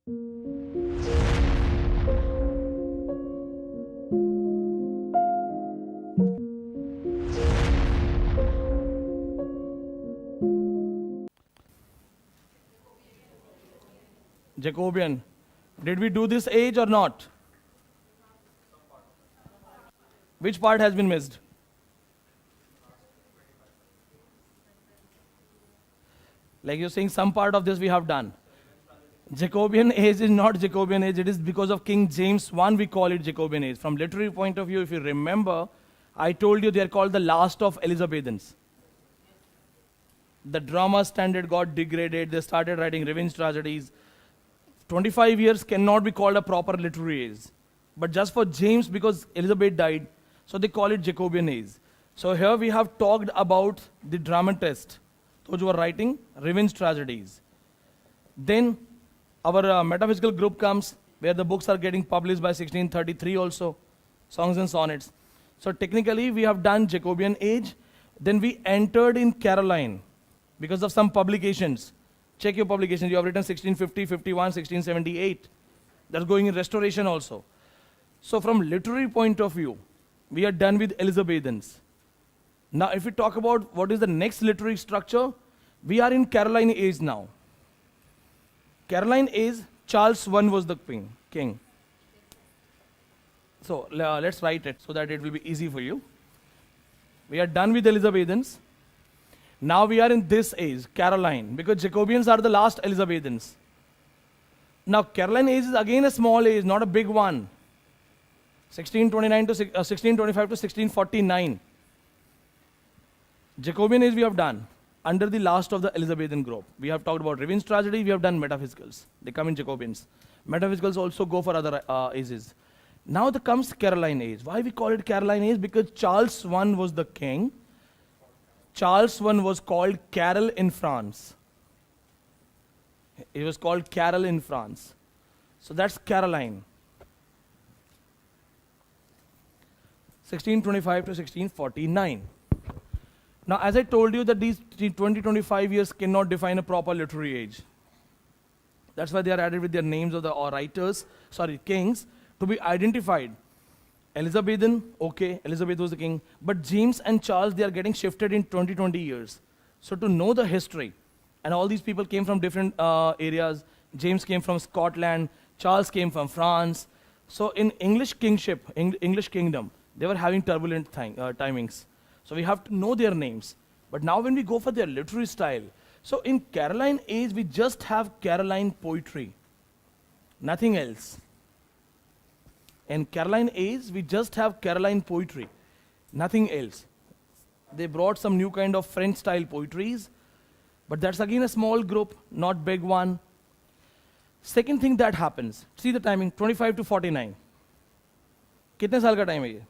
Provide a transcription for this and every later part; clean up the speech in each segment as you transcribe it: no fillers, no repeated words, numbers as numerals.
Jacobian. Did we do this age or not? Which part has been missed? Like you're saying, some part of this we have done. Jacobian age is not Jacobian age. It is because of King James I we call it Jacobian age. From literary point of view, if you remember, I told you they are called the last of Elizabethans. The drama standard got degraded. They started writing revenge tragedies. 25 years cannot be called a proper literary age. But just for James, because Elizabeth died, so they call it Jacobian age. So here we have talked about the dramatist, those who are writing revenge tragedies. Then our metaphysical group comes, where the books are getting published by 1633 also, songs and sonnets. So technically we have done Jacobian age. Then we entered in Caroline because of some publications. Check your publications. You have written 1650, 51, 1678. That's going in restoration also. So from literary point of view, we are done with Elizabethans. Now if we talk about what is the next literary structure, we are in Caroline age now. Caroline age, Charles I was the king. So let's write it so that it will be easy for you. We are done with Elizabethans. Now we are in this age, Caroline, because Jacobians are the last Elizabethans. Now Caroline age is again a small age, not a big one. 1625 to 1649. Jacobian age we have done under the last of the Elizabethan group. We have talked about revenge tragedy, we have done metaphysicals. They come in Jacobians. Metaphysicals also go for other ages. Now there comes Caroline age. Why we call it Caroline age? Because Charles I was the king. Charles I was called Carol in France. It was called Carol in France. So that's Caroline. 1625 to 1649. Now, as I told you that these 20-25 years cannot define a proper literary age. That's why they are added with their names of the kings, to be identified. Elizabethan, okay, Elizabeth was the king, but James and Charles, they are getting shifted in 20 years. So to know the history, and all these people came from different areas. James came from Scotland, Charles came from France. So in English kingship, English kingdom, they were having turbulent timings. So we have to know their names. But now when we go for their literary style, so in Caroline age, we just have Caroline poetry, nothing else. In Caroline age, we just have Caroline poetry, nothing else. They brought some new kind of French style poetries, but that's again a small group, not big one. Second thing that happens, see the timing, 25 to 49. कितने साल का time है ये?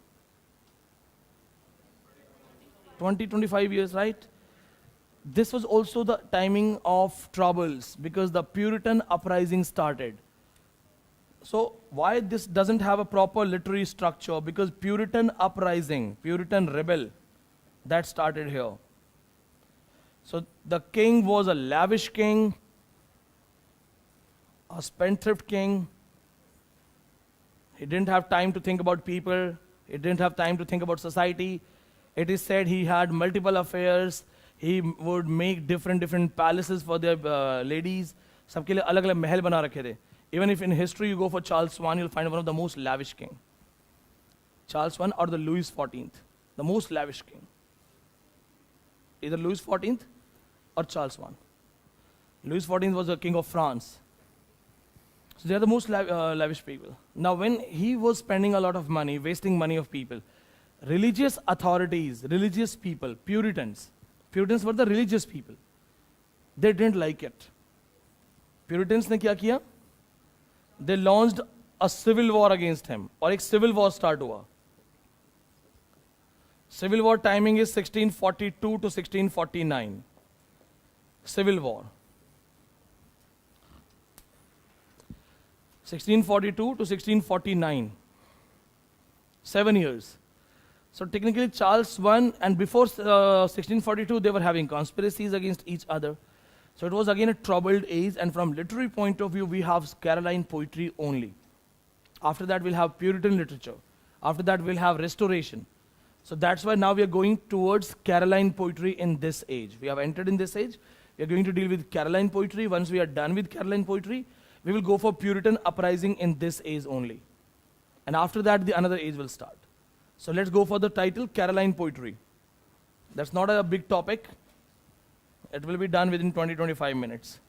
20-25 years, right? This was also the timing of troubles because the Puritan uprising started. So why this doesn't have a proper literary structure? Because Puritan uprising, Puritan rebel, that started here. So the king was a lavish king, a spendthrift king. He didn't have time to think about people. He didn't have time to think about society. It is said he had multiple affairs. He would make different palaces for their ladies. सबके लिए अलग-अलग महल बना रखे थे. Even if in history you go for Charles I, you'll find one of the most lavish king. Charles I or the Louis XIV, the most lavish king. Either Louis XIV or Charles I. Louis XIV was the king of France. So they are the most lavish people. Now when he was spending a lot of money, wasting money of people, religious authorities, religious people, Puritans were the religious people. They didn't like it. Puritans ने क्या किया? They launched a civil war against him, और एक civil war start हुआ. Civil war timing is 1642 to 1649. Civil war. 1642 to 1649. 7 years. So technically Charles I, and before 1642 they were having conspiracies against each other. So it was again a troubled age, and from literary point of view, we have Caroline poetry only. After that, we'll have Puritan literature. After that, we'll have Restoration. So that's why now we are going towards Caroline poetry in this age. We have entered in this age. We are going to deal with Caroline poetry. Once we are done with Caroline poetry, we will go for Puritan uprising in this age only. And after that, the another age will start. So let's go for the title, Caroline poetry. That's not a big topic. It will be done within 20-25 minutes.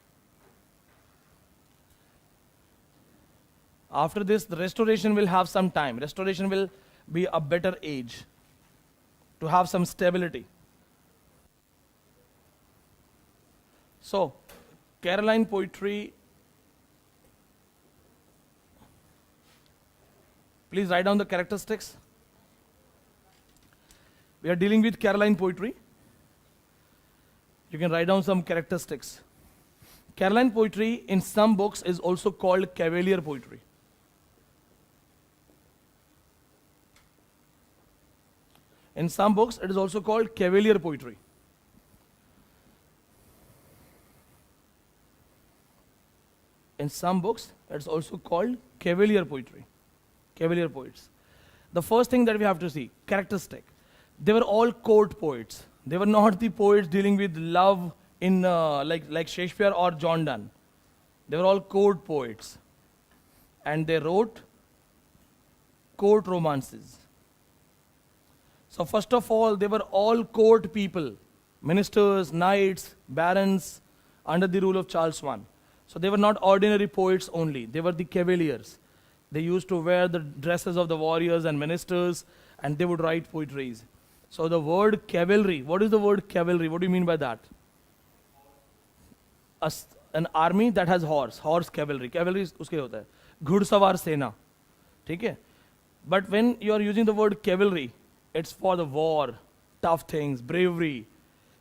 After this, the Restoration will have some time. Restoration will be a better age to have some stability. So, Caroline poetry, please write down the characteristics. We are dealing with Caroline poetry. You can write down some characteristics. Caroline poetry in some books is also called Cavalier poetry. In some books, it is also called Cavalier poetry. In some books, it's also called Cavalier poetry. Cavalier poets. The first thing that we have to see, characteristic. They were all court poets. They were not the poets dealing with love in like Shakespeare or John Donne. They were all court poets. And they wrote court romances. So first of all, they were all court people, ministers, knights, barons, under the rule of Charles I. So they were not ordinary poets only. They were the cavaliers. They used to wear the dresses of the warriors and ministers, and they would write poetries. So the word cavalry, what is the word cavalry? What do you mean by that? An army that has horse cavalry. Cavalry uske hota hai. Ghudsavar sena. ठीक है? But when you are using the word cavalry, it's for the war, tough things, bravery.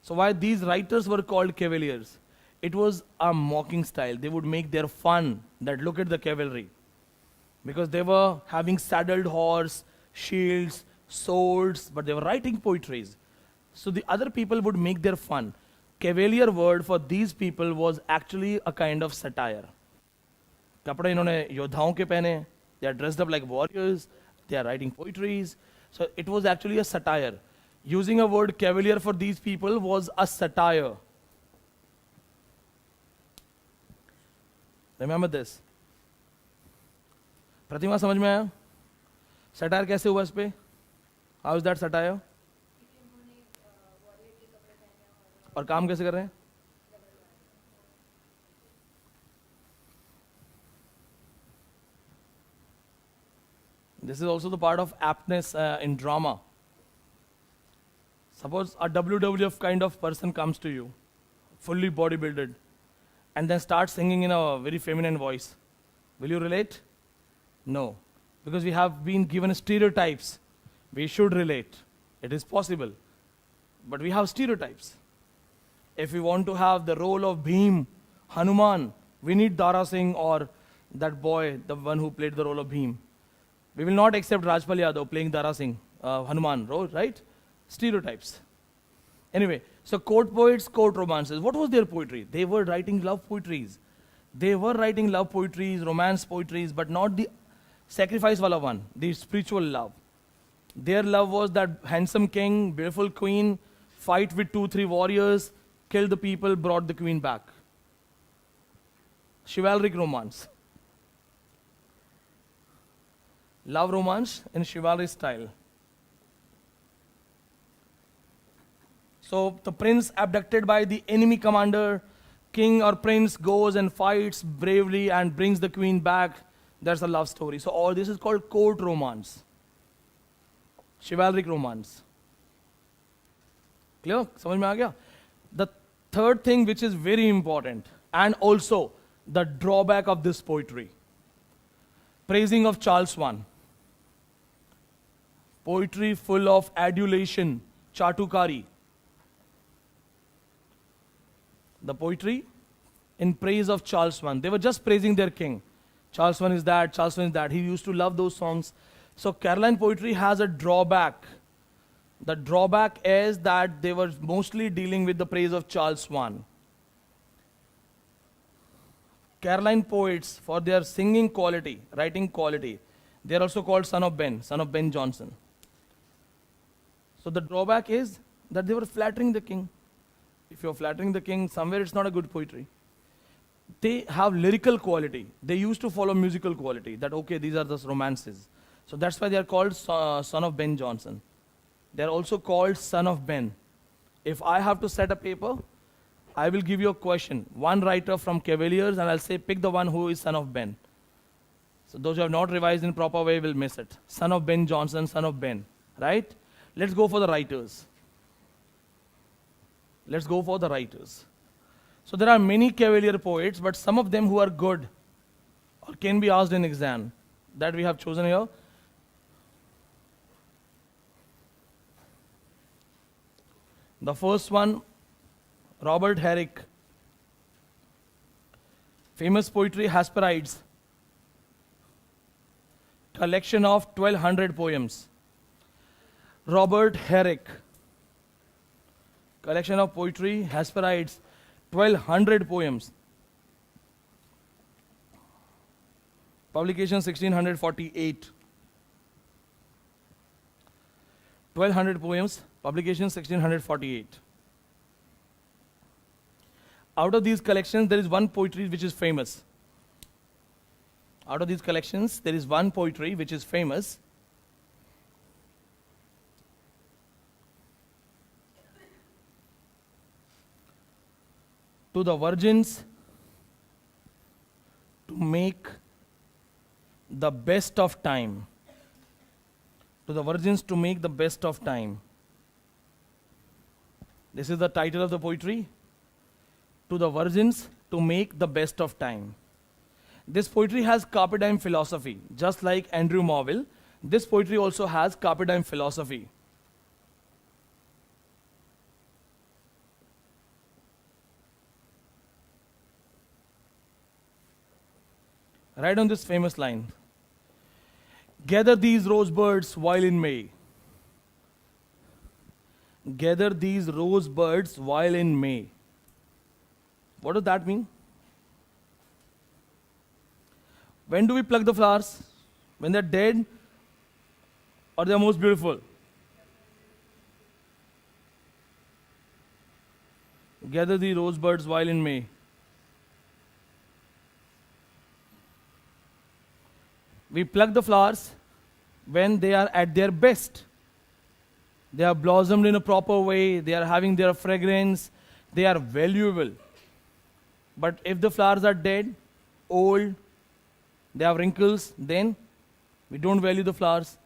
So why these writers were called cavaliers? It was a mocking style. They would make their fun that look at the cavalry. Because they were having saddled horse, shields, swords, but they were writing poetries. So the other people would make their fun. Cavalier word for these people was actually a kind of satire. कपड़े इन्होंने योद्धाओं के पहने. They are dressed up like warriors. They are writing poetries. So it was actually a satire. Using a word cavalier for these people was a satire. Remember this. प्रतिमा समझ में आया? Satire कैसे हुआ इस पे? How is that satire? और काम कैसे कर रहे हैं? This is also the part of aptness in drama. Suppose a WWF kind of person comes to you, fully bodybuilded, and then starts singing in a very feminine voice. Will you relate? No. Because we have been given stereotypes. We should relate. It is possible. But we have stereotypes. If we want to have the role of Bhim, Hanuman, we need Dara Singh or that boy, the one who played the role of Bhim. We will not accept Rajpal Yadav playing Dara Singh, Hanuman role, right? Stereotypes. Anyway, so court poets, court romances. What was their poetry? They were writing love poetries. They were writing love poetries, romance poetries, but not the sacrifice wala one, the spiritual love. Their love was that handsome king, beautiful queen, fight with 2-3 warriors, kill the people, brought the queen back. Chivalric romance. Love romance in chivalry style. So the prince abducted by the enemy commander, king or prince goes and fights bravely and brings the queen back. That's a love story. So all this is called court romance. Chivalric romance. Clear? समझ में आ गया? The third thing which is very important and also the drawback of this poetry. Praising of Charles I. Poetry full of adulation, chatukari. The poetry in praise of Charles I. They were just praising their king. Charles I is that, Charles I is that. He used to love those songs. So Caroline poetry has a drawback. The drawback is that they were mostly dealing with the praise of Charles I. Caroline poets for their singing quality, writing quality. They are also called son of Ben Jonson. So the drawback is that they were flattering the king. If you're flattering the king, somewhere it's not a good poetry. They have lyrical quality. They used to follow musical quality. That okay, these are the romances. So that's why they are called son of Ben Jonson. They are also called son of Ben. If I have to set a paper, I will give you a question. One writer from Cavaliers, and I'll say pick the one who is son of Ben. So those who have not revised in proper way will miss it. Son of Ben Jonson, son of Ben. Right? Let's go for the writers. Let's go for the writers. So there are many Cavalier poets, but some of them who are good or can be asked in exam that we have chosen here. The first one, Robert Herrick. Famous poetry, Hesperides. Collection of 1200 poems. Robert Herrick. Collection of poetry, Hesperides. 1200 poems. Publication 1648. 1200 poems. Publication 1648. Out of these collections, there is one poetry which is famous. Out of these collections, there is one poetry which is famous. To the virgins, to make the best of time. To the virgins, to make the best of time. This is the title of the poetry. To the virgins, to make the best of time. This poetry has carpe diem philosophy. Just like Andrew Marvell, this poetry also has carpe diem philosophy. Write on this famous line. Gather these rosebuds while in May. Gather these rosebuds while in May. What does that mean? When do we pluck the flowers? When they're dead or they're most beautiful? Gather the rosebuds while in May. We pluck the flowers when they are at their best. They are blossomed in a proper way. They are having their fragrance. They are valuable. But if the flowers are dead, old, they have wrinkles, then we don't value the flowers.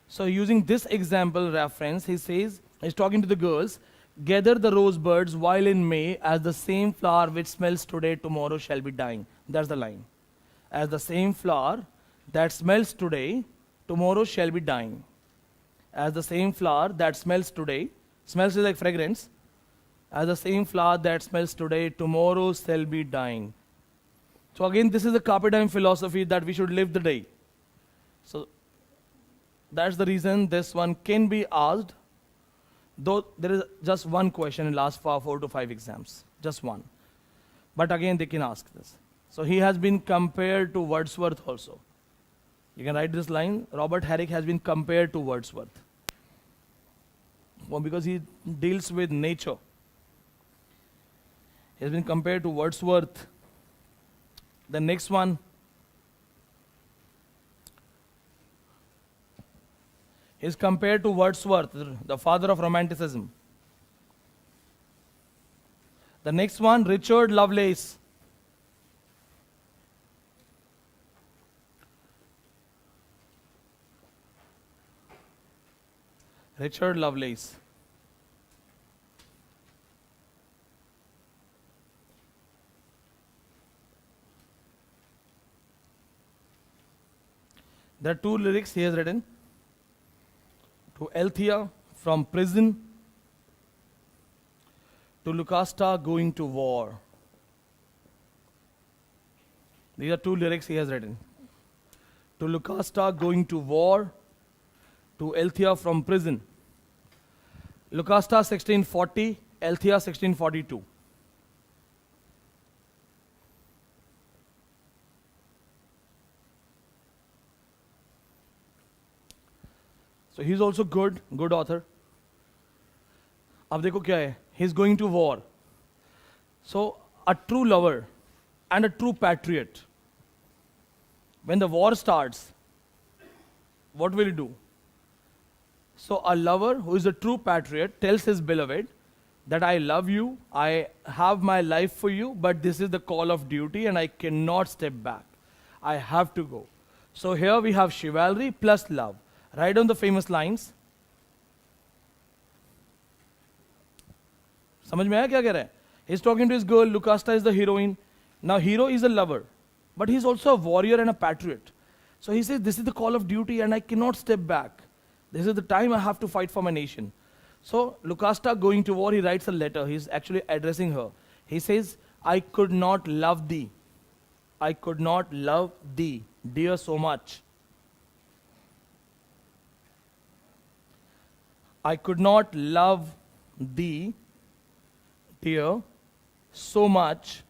So using this example reference, he says, he's talking to the girls, gather the rosebuds while in May, as the same flower which smells today, tomorrow shall be dying. That's the line. As the same flower that smells today, tomorrow shall be dying. As the same flower that smells today, smells is like fragrance, as the same flower that smells today, tomorrow shall be dying. So again, this is the carpe diem philosophy that we should live the day. So that's the reason this one can be asked, though there is just one question in last 4 to 5 exams, just one. But again, they can ask this. So he has been compared to Wordsworth also. You can write this line, Robert Herrick has been compared to Wordsworth. Well, because he deals with nature. He has been compared to Wordsworth. The next one is compared to Wordsworth, the father of Romanticism. The next one, Richard Lovelace. Richard Lovelace. There are 2 lyrics he has written. To Althea from prison, to Lucasta going to war. These are 2 lyrics he has written. To Lucasta going to war, to Althea from prison. Lucasta 1640, Althea 1642. So he's also good author. अब देखो क्या है, he's going to war. So a true lover and a true patriot, when the war starts, what will he do? So a lover who is a true patriot tells his beloved that I love you, I have my life for you, but this is the call of duty and I cannot step back. I have to go. So here we have chivalry plus love. Write down the famous lines. समझ में आया क्या कह रहा है? He's talking to his girl, Lucasta is the heroine. Now hero is a lover, but he's also a warrior and a patriot. So he says, this is the call of duty and I cannot step back. This is the time I have to fight for my nation. So Lucasta going to war, he writes a letter. He's actually addressing her. He says, I could not love thee. I could not love thee, dear, so much. I could not love thee, dear, so much.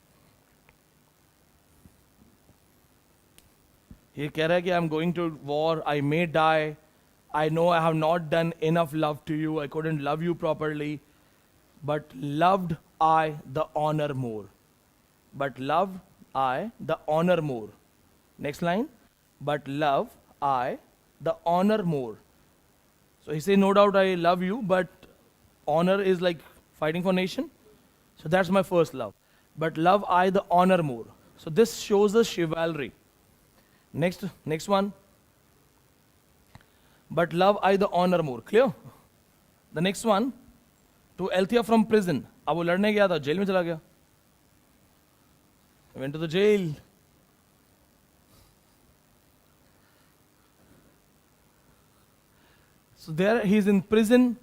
ये कह रहा है कि I'm going to war, I may die, I know I have not done enough love to you, I couldn't love you properly, but loved I the honor more. But loved I the honor more. Next line, but love I the honor more. So he says, no doubt I love you, but honor is like fighting for nation. So that's my first love. But love I the honor more. So this shows us chivalry. Next one. But love I the honor more. Clear? The next one. To Althea from prison. अब वो लड़ने गया था, jail में चला गया. He went to the jail. So there he is in prison,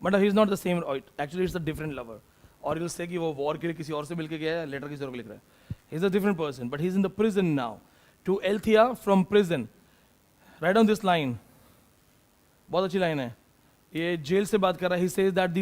but he is not the same. Actually, it's a different lover. Or he'll say कि वो war के लिए किसी और से मिलके गया है, letter किसी और को लिख रहा है. He's a different person, but he's in the prison now. To Althea from prison. Write down this line. बहुत अच्छी line है. ये जेल से बात कर रहा है. He says that the